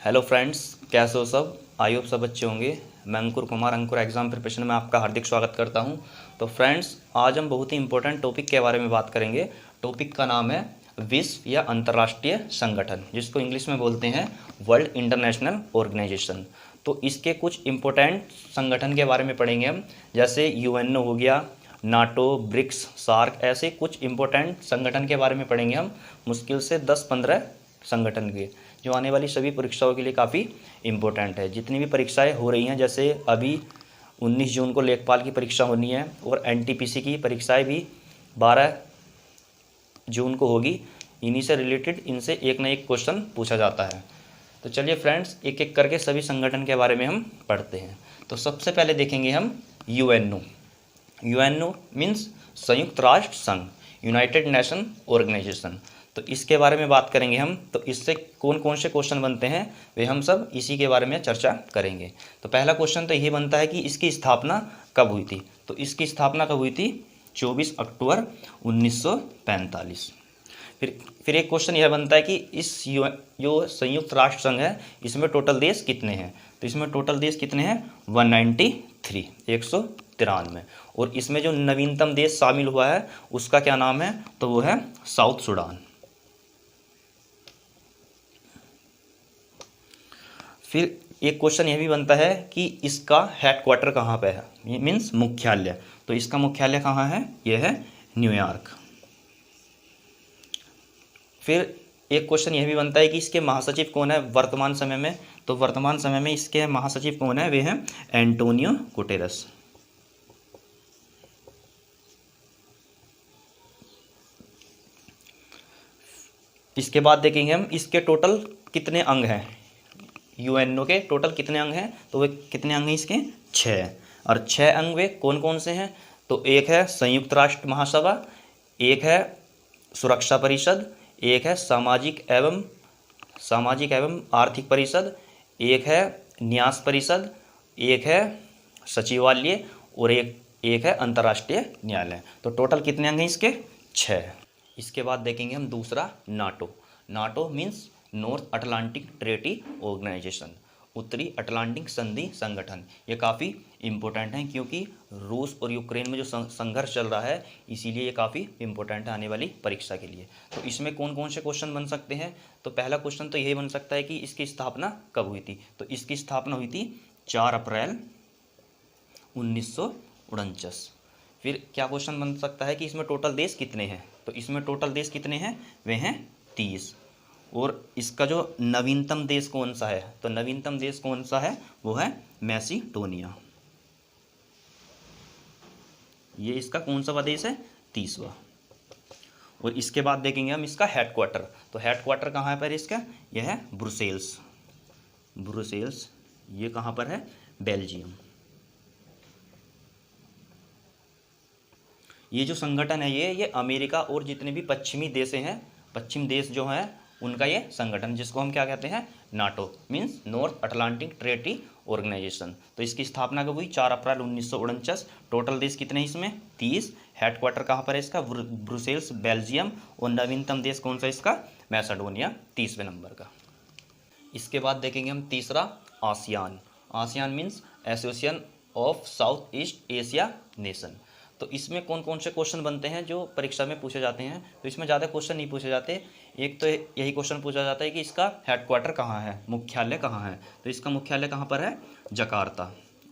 Hello friends, कैसे हो सब। आई होप सब अच्छे होंगे। मैं अंकुर कुमार, अंकुर एग्ज़ाम प्रिपरेशन में आपका हार्दिक स्वागत करता हूं। तो फ्रेंड्स, आज हम बहुत ही इंपॉर्टेंट टॉपिक के बारे में बात करेंगे। टॉपिक का नाम है विश्व या अंतर्राष्ट्रीय संगठन, जिसको इंग्लिश में बोलते हैं वर्ल्ड इंटरनेशनल ऑर्गेनाइजेशन। तो इसके कुछ इम्पोर्टेंट संगठन के बारे में पढ़ेंगे हम, जैसे यूएनओ हो गया, नाटो, ब्रिक्स, सार्क, ऐसे कुछ इम्पोर्टेंट संगठन के बारे में पढ़ेंगे हम। मुश्किल से 10-15 संगठन के, जो आने वाली सभी परीक्षाओं के लिए काफ़ी इम्पोर्टेंट है। जितनी भी परीक्षाएं हो रही हैं, जैसे अभी 19 जून को लेखपाल की परीक्षा होनी है और एनटीपीसी की परीक्षाएं भी 12 जून को होगी। इन्हीं से रिलेटेड इनसे एक न एक क्वेश्चन पूछा जाता है। तो चलिए फ्रेंड्स, एक एक करके सभी संगठन के बारे में हम पढ़ते हैं। तो सबसे पहले देखेंगे हम यूएनओ। यूएनओ मीन्स संयुक्त राष्ट्र संघ, यूनाइटेड नेशन ऑर्गेनाइजेशन। तो इसके बारे में बात करेंगे हम। तो इससे कौन कौन से क्वेश्चन बनते हैं वे हम सब इसी के बारे में चर्चा करेंगे। तो पहला क्वेश्चन तो यही बनता है कि इसकी स्थापना कब हुई थी। तो इसकी स्थापना कब हुई थी? 24 अक्टूबर 1945। फिर एक क्वेश्चन यह बनता है कि इस जो संयुक्त राष्ट्र संघ है, इसमें टोटल देश कितने हैं। तो इसमें टोटल देश कितने हैं? 193, 193। और इसमें जो नवीनतम देश शामिल हुआ है उसका क्या नाम है? तो वो है साउथ सूडान। फिर एक क्वेश्चन यह भी बनता है कि इसका हेडक्वार्टर कहाँ पे है, मीन्स मुख्यालय। तो इसका मुख्यालय कहाँ है? यह है न्यूयॉर्क। फिर एक क्वेश्चन यह भी बनता है कि इसके महासचिव कौन है वर्तमान समय में। तो वर्तमान समय में इसके महासचिव कौन है? वे हैं एंटोनियो गुटेरेस। इसके बाद देखेंगे हम इसके टोटल कितने अंग हैं। यूएनओ के टोटल कितने अंग हैं? तो वे कितने अंग हैं इसके? 6। और 6 अंग वे कौन कौन से हैं? तो एक है संयुक्त राष्ट्र महासभा, एक है सुरक्षा परिषद, एक है सामाजिक एवं आर्थिक परिषद, एक है न्यास परिषद, एक है सचिवालय और एक है अंतर्राष्ट्रीय न्यायालय। तो टोटल कितने अंग हैं इसके? 6। इसके बाद देखेंगे हम दूसरा NATO. NATO means North Atlantic treaty organization, उत्तरी अटलांटिक संधि संगठन। ये काफ़ी इम्पोर्टेंट है क्योंकि रूस और यूक्रेन में जो संघर्ष चल रहा है, इसीलिए ये काफ़ी इम्पोर्टेंट है आने वाली परीक्षा के लिए। तो इसमें कौन कौन से क्वेश्चन बन सकते हैं? तो पहला क्वेश्चन तो यही बन सकता है कि इसकी स्थापना कब हुई थी। तो इसकी स्थापना हुई थी 4 अप्रैल 1949। फिर क्या क्वेश्चन बन सकता है कि इसमें टोटल देश कितने हैं। तो इसमें टोटल देश कितने हैं? वे हैं 30। और इसका जो नवीनतम देश कौन सा है? तो नवीनतम देश कौन सा है? वो है मैसिडोनिया। ये इसका कौन सा देश है? 30वां। और इसके बाद देखेंगे हम इसका हेडक्वार्टर। तो हेडक्वार्टर कहाँ पर इसका? यह है ब्रुसेल्स। ब्रुसेल्स ये कहाँ पर है? बेल्जियम। ये जो संगठन है ये अमेरिका और जितने भी पश्चिमी देश हैं, पश्चिम देश जो हैं, उनका ये संगठन, जिसको हम क्या कहते हैं? NATO means North Atlantic treaty organization. तो इसकी स्थापना कब हुई? 4 अप्रैल 1949। टोटल देश कितने हैं इसमें? 30। हेडक्वार्टर कहाँ पर है इसका? Brussels, Belgium. और नवीनतम देश कौन सा इसका? मैसेडोनिया, 30वें नंबर का। इसके बाद देखेंगे हम तीसरा ASEAN. ASEAN means association of south east Asia nation. तो इसमें कौन कौन से क्वेश्चन बनते हैं जो परीक्षा में पूछे जाते हैं? तो इसमें ज़्यादा क्वेश्चन नहीं पूछे जाते। एक तो यही क्वेश्चन पूछा जाता है कि इसका हेडक्वार्टर कहाँ है, मुख्यालय कहाँ है। तो इसका मुख्यालय कहाँ पर है? जकार्ता।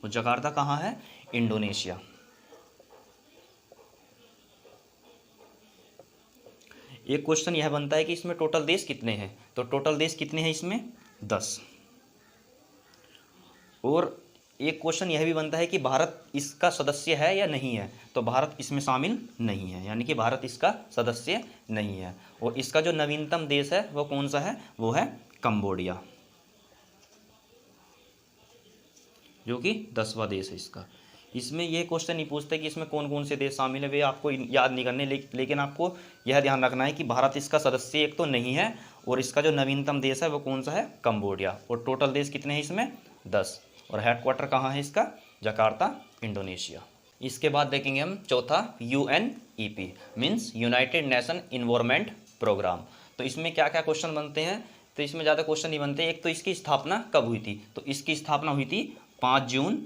और जकार्ता कहाँ है? इंडोनेशिया। एक क्वेश्चन यह बनता है कि इसमें टोटल देश कितने हैं। तो टोटल देश कितने हैं इसमें? 10। और एक क्वेश्चन यह भी बनता है कि भारत इसका सदस्य है या नहीं है। तो भारत इसमें शामिल नहीं है, यानी कि भारत इसका सदस्य नहीं है। और इसका जो नवीनतम देश है वो कौन सा है? वो है कंबोडिया, जो कि 10वां देश है इसका। इसमें यह क्वेश्चन नहीं पूछते कि इसमें कौन कौन से देश शामिल है, वे आपको याद नहीं करने, लेकिन आपको यह ध्यान रखना है कि भारत इसका सदस्य एक तो नहीं है, और इसका जो नवीनतम देश है वो कौन सा है? कंबोडिया। और टोटल देश कितने हैं इसमें? 10। और हेडक्वार्टर कहाँ है इसका? Jakarta, Indonesia. इसके बाद देखेंगे हम चौथा UNEP means United Nation environment program. तो इसमें क्या क्या क्वेश्चन बनते हैं तो इसमें ज़्यादा क्वेश्चन नहीं बनते। एक तो इसकी स्थापना कब हुई थी, तो इसकी स्थापना हुई थी 5 जून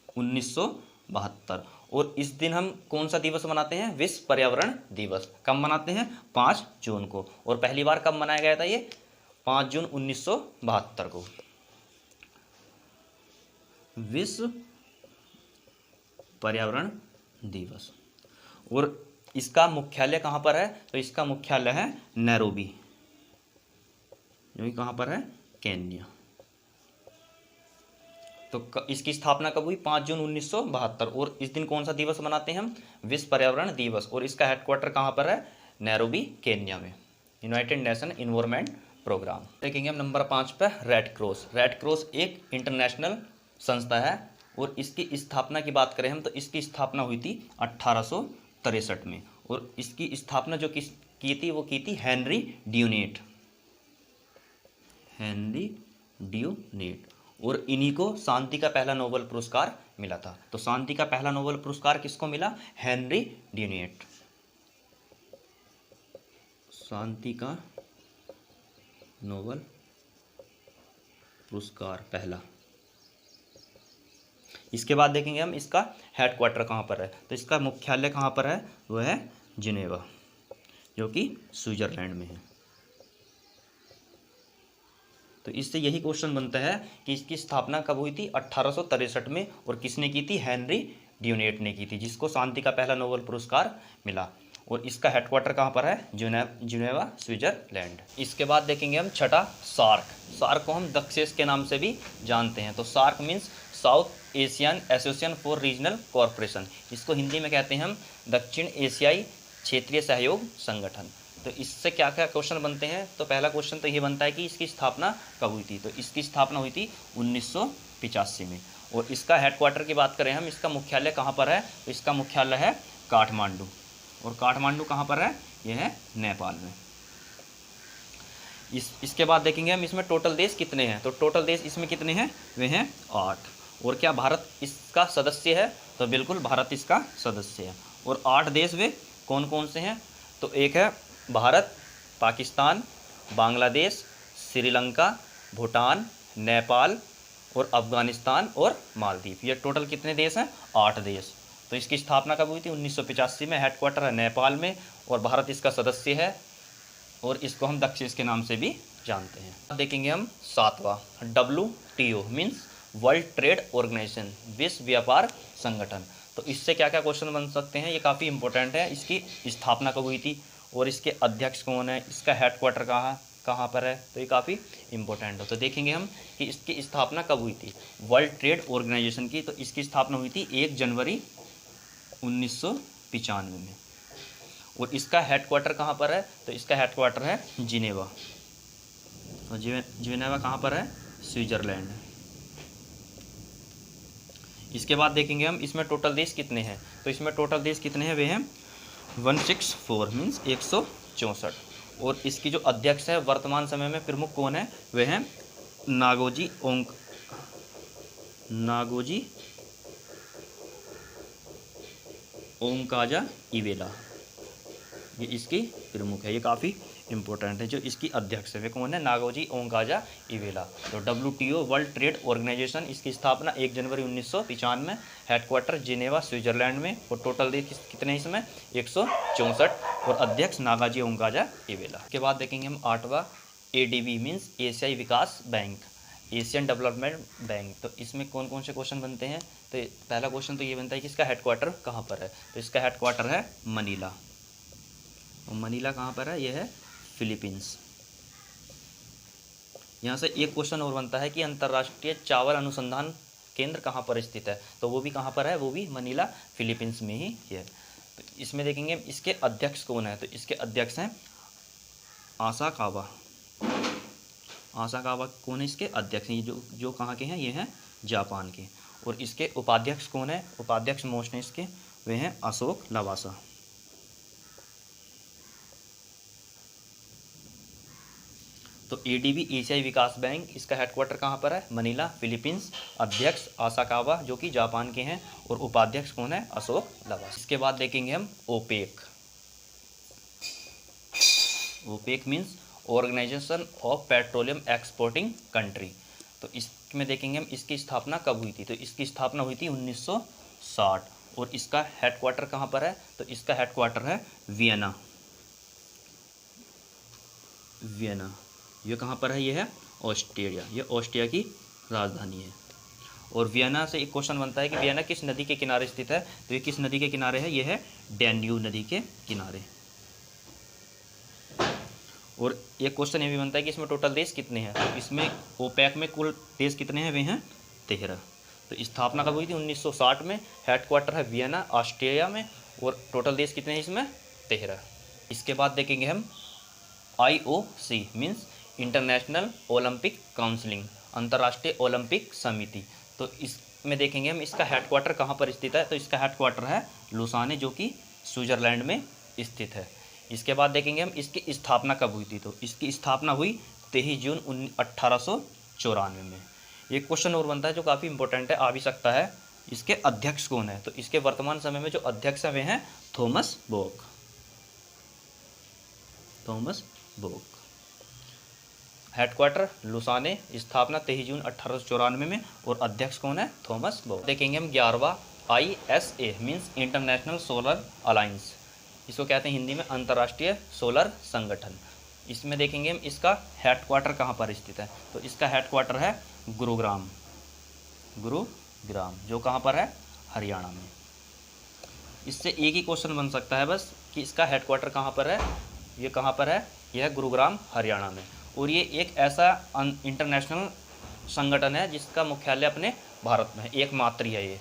1972। और इस दिन हम कौन सा दिवस मनाते हैं, विश्व पर्यावरण दिवस। कब मनाते हैं, 5 जून को। और पहली बार कब मनाया गया था, ये 5 जून 1972 को, विश्व पर्यावरण दिवस। और इसका मुख्यालय कहाँ पर है, तो इसका मुख्यालय है नैरोबी, जो कि कहाँ पर है, केन्या। तो इसकी स्थापना कब हुई, 5 जून 1972। और इस दिन कौन सा दिवस मनाते हैं हम, विश्व पर्यावरण दिवस। और इसका हेडक्वार्टर कहाँ पर है, नैरोबी, केन्या में, यूनाइटेड नेशन इन्वायरमेंट प्रोग्राम। देखेंगे हम नंबर 5 पर रेड क्रॉस। रेड क्रॉस एक इंटरनेशनल संस्था है। और इसकी स्थापना की बात करें हम, तो इसकी स्थापना हुई थी 1863 में। और इसकी स्थापना जो की थी वो की थी हेनरी ड्यूनेट, हेनरी ड्यूनेट। और इन्हीं को शांति का पहला नोबेल पुरस्कार मिला था। तो शांति का पहला नोबेल पुरस्कार किसको मिला, हेनरी ड्यूनेट, शांति का नोबेल पुरस्कार पहला। इसके बाद देखेंगे हम इसका हेडक्वार्टर कहाँ पर है, तो इसका मुख्यालय कहाँ पर है, वो है जिनेवा, जो कि स्विट्जरलैंड में है। तो इससे यही क्वेश्चन बनता है कि इसकी स्थापना कब हुई थी, 1863 में। और किसने की थी, हेनरी ड्यूनेट ने की थी, जिसको शांति का पहला नोबेल पुरस्कार मिला। और इसका हेडक्वार्टर कहाँ पर है, जिनेवा, स्विट्जरलैंड। इसके बाद देखेंगे हम छठा, सार्क। सार्क को हम दक्षेस के नाम से भी जानते हैं। तो SAARC means South Asian association for regional corporation. इसको हिंदी में कहते हैं हम दक्षिण एशियाई क्षेत्रीय सहयोग संगठन। तो इससे क्या क्या क्वेश्चन बनते हैं, तो पहला क्वेश्चन तो ये बनता है कि इसकी स्थापना कब हुई थी, तो इसकी स्थापना हुई थी 1985 में। और इसका हेडक्वार्टर की बात करें हम, इसका मुख्यालय कहाँ पर है, तो इसका मुख्यालय है काठमांडू। और काठमांडू कहाँ पर है, यह है नेपाल में। इसके बाद देखेंगे हम इसमें टोटल देश कितने हैं, तो टोटल देश इसमें कितने हैं, वे हैं 8। और क्या भारत इसका सदस्य है, तो बिल्कुल भारत इसका सदस्य है। और 8 देश वे कौन कौन से हैं, तो एक है भारत, पाकिस्तान, बांग्लादेश, श्रीलंका, भूटान, नेपाल और अफगानिस्तान और मालदीव। ये टोटल कितने देश हैं, 8 देश। तो इसकी स्थापना कब हुई थी, 1985 में। हेडक्वार्टर है नेपाल में और भारत इसका सदस्य है। और इसको हम दक्षिण के नाम से भी जानते हैं। अब देखेंगे हम 7वां, WTO means world trade organization, विश्व व्यापार संगठन। तो इससे क्या क्या क्वेश्चन बन सकते हैं, ये काफ़ी इंपॉर्टेंट है। इसकी स्थापना कब हुई थी और इसके अध्यक्ष कौन है, इसका हेडक्वार्टर कहाँ पर है, तो ये काफ़ी इंपॉर्टेंट हो। तो देखेंगे हम कि इसकी स्थापना कब हुई थी, वर्ल्ड ट्रेड ऑर्गेनाइजेशन की। तो इसकी स्थापना हुई थी 1 जनवरी 1995 में। और इसका हेडक्वार्टर कहाँ पर है, तो इसका हेडक्वार्टर है जिनेवा। और जिनेवा कहाँ पर है, स्विट्जरलैंड। इसके बाद देखेंगे हम इसमें टोटल देश कितने हैं, तो इसमें टोटल देश कितने हैं, वे हैं 164 मीन्स 164। और इसकी जो अध्यक्ष है वर्तमान समय में प्रमुख कौन है, वे हैं नागोजी ओंकाजा-इवेला, ये इसकी प्रमुख है। ये काफ़ी इंपॉर्टेंट है। जो इसकी अध्यक्ष है वे कौन है, नागोजी ओंकाजा-इवेला। तो WTO वर्ल्ड ट्रेड ऑर्गेनाइजेशन, इसकी स्थापना 1 जनवरी 1995 में, हेडक्वार्टर जिनेवा स्विट्जरलैंड में। और टोटल देश कितने हैं इसमें, 164। और अध्यक्ष नागाजी ओंकाजा-इवेला। के बाद देखेंगे हम 8वां, ADB मीन्स एशियाई विकास बैंक, एशियन डेवलपमेंट बैंक। तो इसमें कौन कौन से क्वेश्चन बनते हैं, तो पहला क्वेश्चन तो ये बनता है कि इसका हेडक्वार्टर कहाँ पर है, तो इसका हेडक्वार्टर है मनीला। और मनीला कहाँ पर है, यह है फिलीपींस। यहाँ से एक क्वेश्चन और बनता है कि अंतर्राष्ट्रीय चावल अनुसंधान केंद्र कहाँ पर स्थित है, तो वो भी कहाँ पर है, वो भी मनीला फिलीपींस में ही है। तो इसमें देखेंगे इसके अध्यक्ष कौन है, तो इसके अध्यक्ष हैं आसाकावा। आसाकावा कौन है, इसके अध्यक्ष हैं, जो कहाँ के हैं, ये हैं जापान के। और इसके उपाध्यक्ष कौन है, उपाध्यक्ष मोस्ट हैं इसके, वे हैं अशोक लवासा। तो ADB एशियाई विकास बैंक, इसका हेडक्वार्टर कहाँ पर है, मनीला फिलीपींस। अध्यक्ष आसाकावा जो कि जापान के हैं। और उपाध्यक्ष कौन है, अशोक लवासा। इसके बाद देखेंगे हम OPEC. OPEC means organization of petroleum exporting country. तो इसमें देखेंगे हम इसकी स्थापना कब हुई थी। तो इसकी स्थापना हुई थी 1960। और इसका हेडक्वार्टर कहाँ पर है। तो इसका हेडक्वार्टर है वियना। वियना ये कहाँ पर है, ये है ऑस्ट्रिया, ये ऑस्ट्रिया की राजधानी है। और वियना से एक क्वेश्चन बनता है कि वियना किस नदी के किनारे स्थित है। तो ये किस नदी के किनारे है, ये है डैन्यूब नदी के किनारे। और एक क्वेश्चन ये भी बनता है कि इसमें टोटल देश कितने हैं। तो इसमें ओपेक में कुल देश कितने हैं, वे हैं 13। तो स्थापना कब हुई थी 1960 में, हेडक्वार्टर है वियना ऑस्ट्रिया में, और टोटल देश कितने हैं इसमें 13। इसके बाद देखेंगे हम IOC means international Olympic counselling, अंतर्राष्ट्रीय ओलंपिक समिति। तो इसमें देखेंगे हम इसका हेडक्वार्टर कहाँ पर स्थित है। तो इसका हेडक्वार्टर है लुसाने, जो कि स्विट्ज़रलैंड में स्थित है। इसके बाद देखेंगे हम इसकी स्थापना कब हुई थी। तो इसकी स्थापना हुई 23 जून 1894 में। एक क्वेश्चन और बनता है जो काफ़ी इंपॉर्टेंट है, आ भी सकता है, इसके अध्यक्ष कौन है। तो इसके वर्तमान समय में जो अध्यक्ष हैं वे हैं थॉमस बोक। थॉमस बोक, हेडक्वार्टर लुसाने, स्थापना 23 जून 1894 में, और अध्यक्ष कौन है, थॉमस बोक। देखेंगे हम 11वां ISA means international solar alliance, इसको कहते हैं हिंदी में अंतर्राष्ट्रीय सोलर संगठन। इसमें देखेंगे हम इसका हेडक्वार्टर कहाँ पर स्थित है। तो इसका हेडक्वार्टर है गुरुग्राम, गुरुग्राम जो कहाँ पर है, हरियाणा में। इससे एक ही क्वेश्चन बन सकता है बस कि इसका हेडक्वार्टर कहाँ पर है, ये कहाँ पर है, यह है गुरुग्राम हरियाणा में। और ये एक ऐसा इंटरनेशनल संगठन है जिसका मुख्यालय अपने भारत में है, एकमात्र है ये।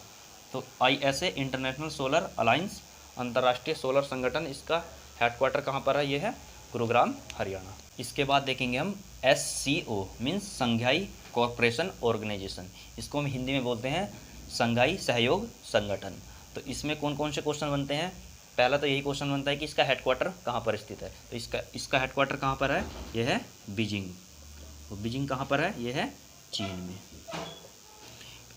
तो ISA इंटरनेशनल सोलर अलायंस, अंतर्राष्ट्रीय सोलर संगठन, इसका हेडक्वार्टर कहाँ पर है, ये है गुरुग्राम हरियाणा। इसके बाद देखेंगे हम SCO means Shanghai corporation organization, इसको हम हिंदी में बोलते हैं संघाई सहयोग संगठन। तो इसमें कौन कौन से क्वेश्चन बनते हैं। पहला तो यही क्वेश्चन बनता है कि इसका हेडक्वार्टर कहाँ पर स्थित है। तो इसका हेडक्वार्टर कहाँ पर है, ये है बीजिंग। तो बीजिंग कहाँ पर है, ये है चीन में।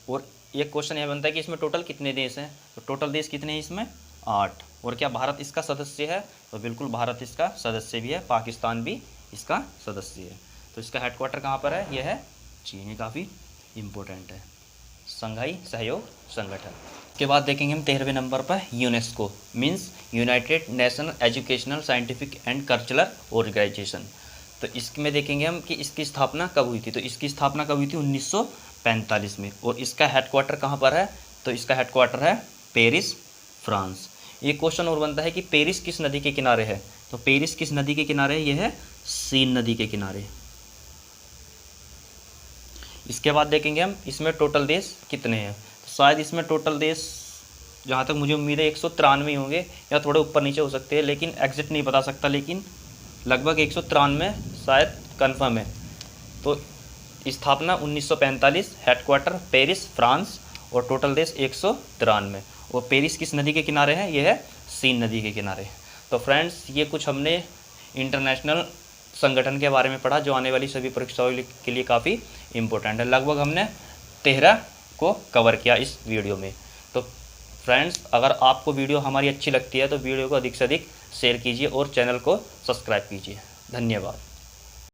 और एक क्वेश्चन यह बनता है कि इसमें टोटल कितने देश हैं। तो टोटल देश कितने हैं इसमें, 8। और क्या भारत इसका सदस्य है। तो बिल्कुल भारत इसका सदस्य भी है, पाकिस्तान भी इसका सदस्य है। तो इसका हेडक्वार्टर कहाँ पर है, यह है चीन। ये काफ़ी इम्पोर्टेंट है, संघाई सहयोग संगठन। के बाद देखेंगे हम 13वें नंबर पर UNESCO means United Nation educational scientific and cultural organization. तो इसमें देखेंगे हम कि इसकी स्थापना कब हुई थी। तो इसकी स्थापना कब हुई थी 1945 में। और इसका हेडक्वार्टर कहाँ पर है। तो इसका हेडक्वार्टर है पेरिस, फ्रांस। एक क्वेश्चन और बनता है कि पेरिस किस नदी के किनारे है। तो पेरिस किस नदी के किनारे है, यह है सीन नदी के किनारे। इसके बाद देखेंगे हम इसमें टोटल देश कितने हैं। शायद इसमें टोटल देश, जहाँ तक मुझे उम्मीद है 193 होंगे या थोड़े ऊपर नीचे हो सकते हैं, लेकिन एग्जैक्ट नहीं बता सकता, लेकिन लगभग 193 शायद कंफर्म है। तो स्थापना 1945, हेडक्वार्टर पेरिस फ्रांस, और टोटल देश 193। और पेरिस किस नदी के किनारे है, यह है सीन नदी के किनारे। तो फ्रेंड्स, ये कुछ हमने इंटरनेशनल संगठन के बारे में पढ़ा जो आने वाली सभी परीक्षाओं के लिए काफ़ी इम्पोर्टेंट है। लगभग हमने 13 को कवर किया इस वीडियो में। तो फ्रेंड्स, अगर आपको वीडियो हमारी अच्छी लगती है तो वीडियो को अधिक से अधिक शेयर कीजिए और चैनल को सब्सक्राइब कीजिए। धन्यवाद।